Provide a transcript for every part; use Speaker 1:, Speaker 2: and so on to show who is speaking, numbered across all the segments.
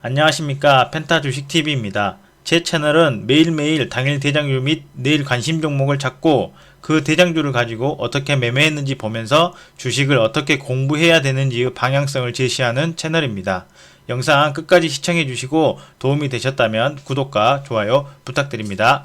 Speaker 1: 안녕하십니까. 펜타 주식TV입니다. 제 채널은 매일매일 당일 대장주 및 내일 관심 종목을 찾고 그 대장주를 가지고 어떻게 매매했는지 보면서 주식을 어떻게 공부해야 되는지의 방향성을 제시하는 채널입니다. 영상 끝까지 시청해 주시고 도움이 되셨다면 구독과 좋아요 부탁드립니다.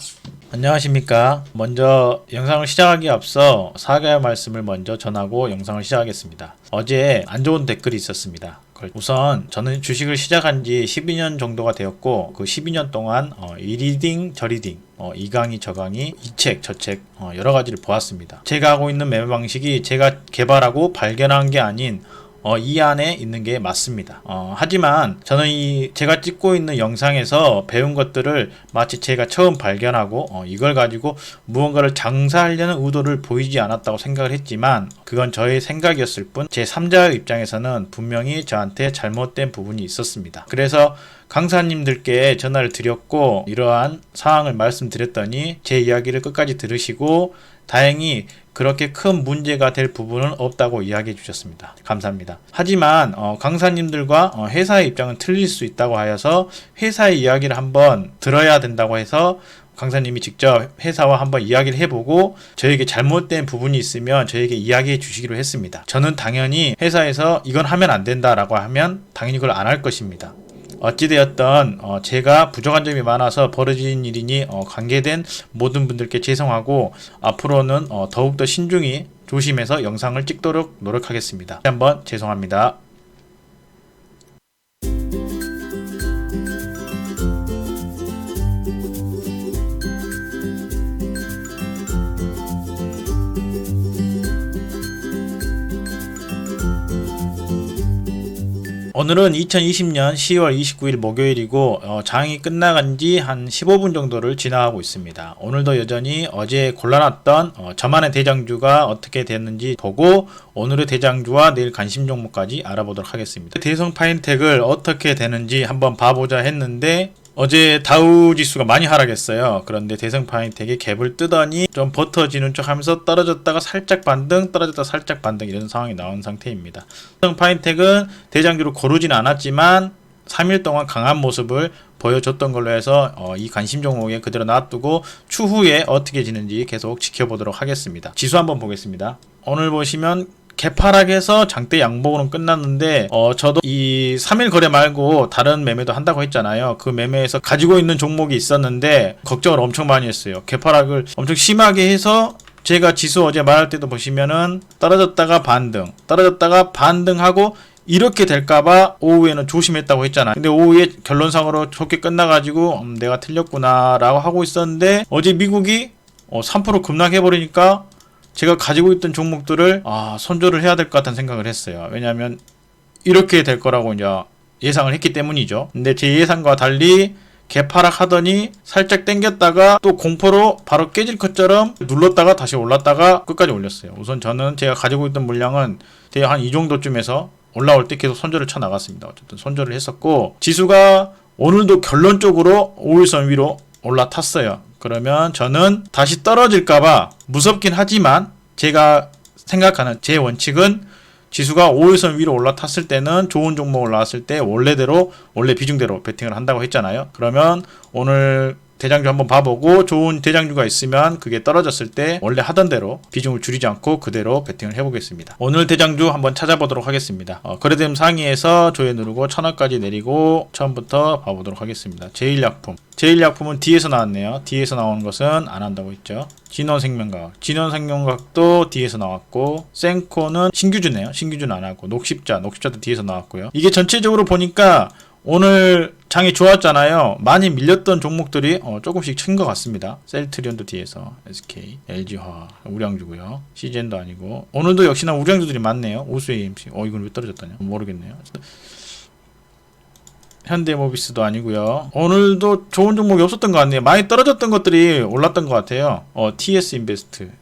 Speaker 1: 안녕하십니까. 먼저 영상을 시작하기에 앞서 사과의 말씀을 먼저 전하고 영상을 시작하겠습니다. 어제 안 좋은 댓글이 있었습니다. 우선 저는 주식을 시작한 지 12년 정도가 되었고 그 12년 동안 이 리딩 저 리딩 이 강의 저 강의 이 책 저 책 여러 가지를 보았습니다. 제가 하고 있는 매매 방식이 제가 개발하고 발견한 게 아닌 이 안에 있는 게 맞습니다. 하지만 저는 제가 찍고 있는 영상에서 배운 것들을 마치 제가 처음 발견하고 이걸 가지고 무언가를 장사하려는 의도를 보이지 않았다고 생각을 했지만 그건 저의 생각이었을 뿐 제 3자의 입장에서는 분명히 저한테 잘못된 부분이 있었습니다. 그래서 강사님들께 전화를 드렸고 이러한 상황을 말씀드렸더니 제 이야기를 끝까지 들으시고 다행히 그렇게 큰 문제가 될 부분은 없다고 이야기해 주셨습니다. 감사합니다. 하지만 강사님들과 회사의 입장은 틀릴 수 있다고 하여서 회사의 이야기를 한번 들어야 된다고 해서 강사님이 직접 회사와 한번 이야기를 해보고 저에게 잘못된 부분이 있으면 저에게 이야기해 주시기로 했습니다. 저는 당연히 회사에서 이건 하면 안 된다라고 하면 당연히 그걸 안 할 것입니다. 어찌되었던 제가 부족한 점이 많아서 벌어진 일이니 관계된 모든 분들께 죄송하고 앞으로는 더욱더 신중히 조심해서 영상을 찍도록 노력하겠습니다. 다시 한번 죄송합니다. 오늘은 2020년 10월 29일 목요일이고 장이 끝나간 지 한 15분 정도를 지나가고 있습니다. 오늘도 여전히 어제 골라놨던 저만의 대장주가 어떻게 됐는지 보고 오늘의 대장주와 내일 관심 종목까지 알아보도록 하겠습니다. 대성 파인텍을 어떻게 되는지 한번 봐보자 했는데 어제 다우 지수가 많이 하락했어요. 그런데 대성 파인텍이 갭을 뜨더니 좀 버텨지는 척 하면서 떨어졌다가 살짝 반등, 떨어졌다가 살짝 반등 이런 상황이 나온 상태입니다. 대성 파인텍은 대장주로 고르진 않았지만 3일 동안 강한 모습을 보여줬던 걸로 해서 이 관심 종목에 그대로 놔두고 추후에 어떻게 지는지 계속 지켜보도록 하겠습니다. 지수 한번 보겠습니다. 오늘 보시면 개파락에서 장대 양봉으로 끝났는데 저도 이 3일 거래 말고 다른 매매도 한다고 했잖아요. 그 매매에서 가지고 있는 종목이 있었는데 걱정을 엄청 많이 했어요. 개파락을 엄청 심하게 해서 제가 지수 어제 말할 때도 보시면은 떨어졌다가 반등, 떨어졌다가 반등하고 이렇게 될까봐 오후에는 조심했다고 했잖아요. 근데 오후에 결론상으로 좋게 끝나가지고 내가 틀렸구나 라고 하고 있었는데 어제 미국이 3% 급락해버리니까 제가 가지고 있던 종목들을 손절을 해야 될 것 같다는 생각을 했어요. 왜냐하면 이렇게 될 거라고 이제 예상을 했기 때문이죠. 근데 제 예상과 달리 개파락 하더니 살짝 당겼다가 또 공포로 바로 깨질 것처럼 눌렀다가 다시 올랐다가 끝까지 올렸어요. 우선 저는 제가 가지고 있던 물량은 대략 한 이 정도쯤에서 올라올 때 계속 손절을 쳐 나갔습니다. 어쨌든 손절을 했었고 지수가 오늘도 결론적으로 5일선 위로 올라탔어요. 그러면 저는 다시 떨어질까봐 무섭긴 하지만 제가 생각하는 제 원칙은 지수가 5일선 위로 올라탔을 때는 좋은 종목 올라왔을 때 원래 비중대로 베팅을 한다고 했잖아요. 그러면 오늘 대장주 한번 봐보고 좋은 대장주가 있으면 그게 떨어졌을 때 원래 하던 대로 비중을 줄이지 않고 그대로 베팅을 해보겠습니다. 오늘 대장주 한번 찾아보도록 하겠습니다. 거래됨 상위에서 조회 누르고 1000원까지 내리고 처음부터 봐보도록 하겠습니다. 제일약품은 D에서 나왔네요. D에서 나오는 것은 안 한다고 했죠. 진원생명과학도 D에서 나왔고 센코는 신규주네요. 신규주는 안 하고 녹십자도 D에서 나왔고요. 이게 전체적으로 보니까 오늘 장이 좋았잖아요. 많이 밀렸던 종목들이 조금씩 친 것 같습니다. 셀트리온도 D에서 SK, LG화학, 우량주고요. CGN도 아니고 오늘도 역시나 우량주들이 많네요. 오수 AMC. 이건 왜 떨어졌다냐? 모르겠네요. 현대모비스도 아니고요. 오늘도 좋은 종목이 없었던 것 같네요. 많이 떨어졌던 것들이 올랐던 것 같아요. TS 인베스트.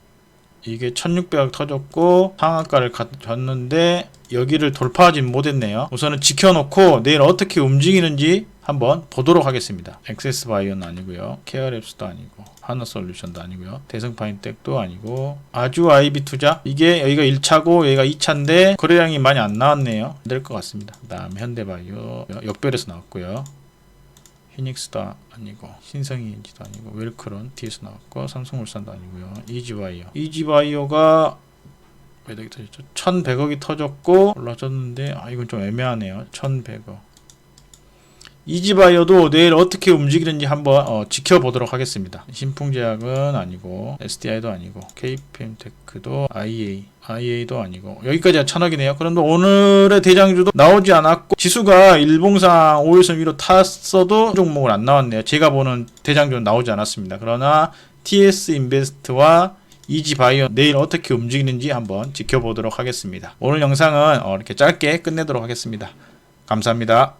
Speaker 1: 이게 1600억 터졌고 상한가를 줬는데 여기를 돌파하진 못했네요. 우선은 지켜놓고 내일 어떻게 움직이는지 한번 보도록 하겠습니다. 액세스 바이오는 아니고요. 케어랩스도 아니고 하나솔루션도 아니고요. 대성파인텍도 아니고 아주 아이비 투자 이게 여기가 1차고 여기가 2차인데 거래량이 많이 안 나왔네요. 될 것 같습니다. 그 다음 현대바이오 역별에서 나왔고요. 히닉스도 아니고 신성이엔지도 아니고 웰크론 D에서 나왔고 삼성물산도 아니고요. 이지바이오가 몇 억이 터졌죠? 1100억이 터졌고 올라졌는데 이건 좀 애매하네요. 1100억. 이지바이오도 내일 어떻게 움직이는지 한번 지켜보도록 하겠습니다. 신풍제약은 아니고 SDI도 아니고 KPM테크도 IA도 아니고 여기까지가 1000억이네요. 그런데 오늘의 대장주도 나오지 않았고 지수가 일봉상 5일선 위로 탔어도 종목은 안 나왔네요. 제가 보는 대장주는 나오지 않았습니다. 그러나 TS인베스트와 이지바이오 내일 어떻게 움직이는지 한번 지켜보도록 하겠습니다. 오늘 영상은 이렇게 짧게 끝내도록 하겠습니다. 감사합니다.